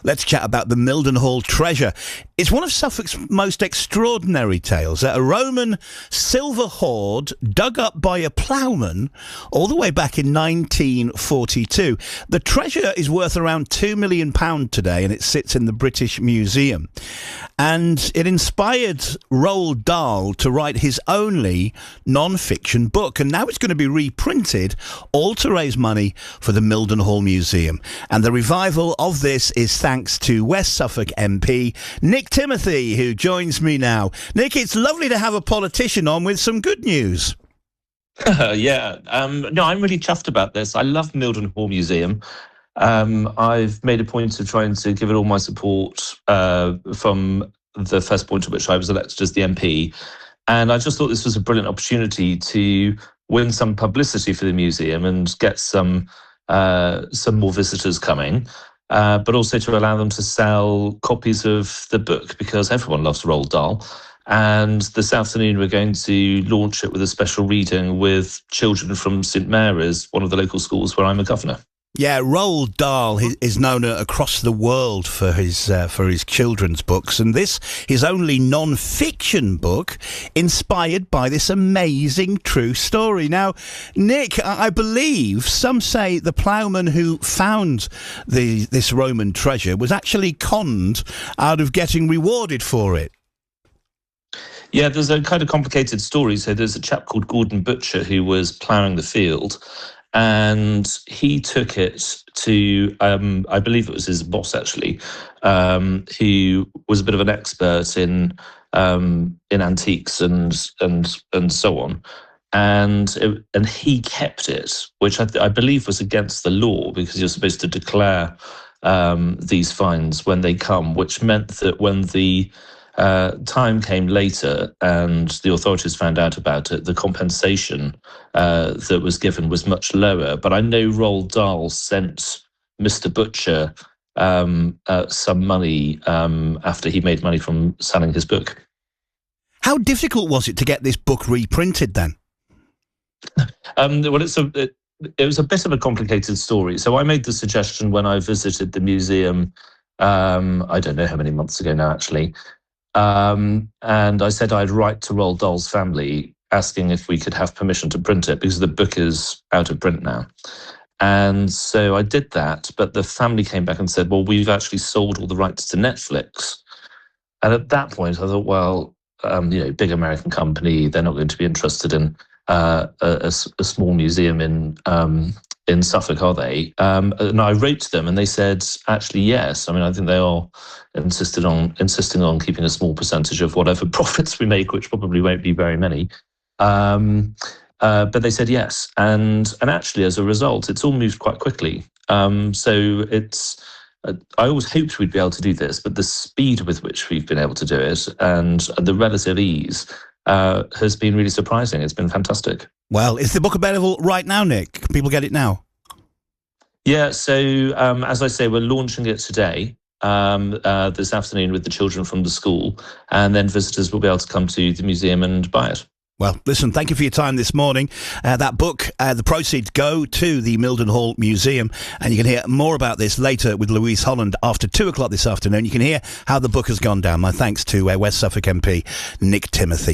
Let's chat about the Mildenhall Treasure. It's one of Suffolk's most extraordinary tales. A Roman silver hoard dug up by a ploughman all the way back in 1942. The treasure is worth around £2 million today, and it sits in the British Museum. And it inspired Roald Dahl to write his only non-fiction book. And now it's going to be reprinted, all to raise money for the Mildenhall Museum. And the revival of this is thanks to West Suffolk MP Nick Timothy, who joins me now. Nick, it's lovely to have a politician on with some good news. Yeah. No, I'm really chuffed about this. I love Mildenhall Museum. I've made a point of trying to give it all my support from the first point at which I was elected as the MP. And I just thought this was a brilliant opportunity to win some publicity for the museum and get some more visitors coming, but also to allow them to sell copies of the book, because everyone loves Roald Dahl. And this afternoon we're going to launch it with a special reading with children from St Mary's, one of the local schools where I'm a governor. Yeah, Roald Dahl is known across the world for his children's books, and this his only non-fiction book inspired by this amazing true story. Now, Nick, I believe some say the ploughman who found this Roman treasure was actually conned out of getting rewarded for it. Yeah, there's a kind of complicated story. So there's a chap called Gordon Butcher who was ploughing the field, and he took it to, I believe it was his boss actually, who was a bit of an expert in antiques and so on, and he kept it, which I believe was against the law, because you're supposed to declare these finds when they come, which meant that when the time came later and the authorities found out about it, the compensation that was given was much lower. But I know Roald Dahl sent Mr. Butcher some money after he made money from selling his book. How difficult was it to get this book reprinted then? Well, it was a bit of a complicated story. So I made the suggestion when I visited the museum, I don't know how many months ago now, actually. And I said I'd write to Roald Dahl's family asking if we could have permission to print it, because the book is out of print now. And so I did that, but the family came back and said, well, we've actually sold all the rights to Netflix. And at that point I thought, well, big American company, they're not going to be interested in a small museum in Suffolk, are they? And I wrote to them and they said, actually, yes. I mean, I think they are insisting on keeping a small percentage of whatever profits we make, which probably won't be very many. But they said yes. And actually, as a result, it's all moved quite quickly. So I always hoped we'd be able to do this, but the speed with which we've been able to do it and the relative ease has been really surprising. It's been fantastic. Well, is the book available right now, Nick? Can people get it now? Yeah, so as I say, we're launching it today, this afternoon with the children from the school, and then visitors will be able to come to the museum and buy it. Well, listen, thank you for your time this morning. That book, the proceeds go to the Mildenhall Museum, and you can hear more about this later with Louise Holland after 2 o'clock this afternoon. You can hear how the book has gone down. My thanks to West Suffolk MP Nick Timothy.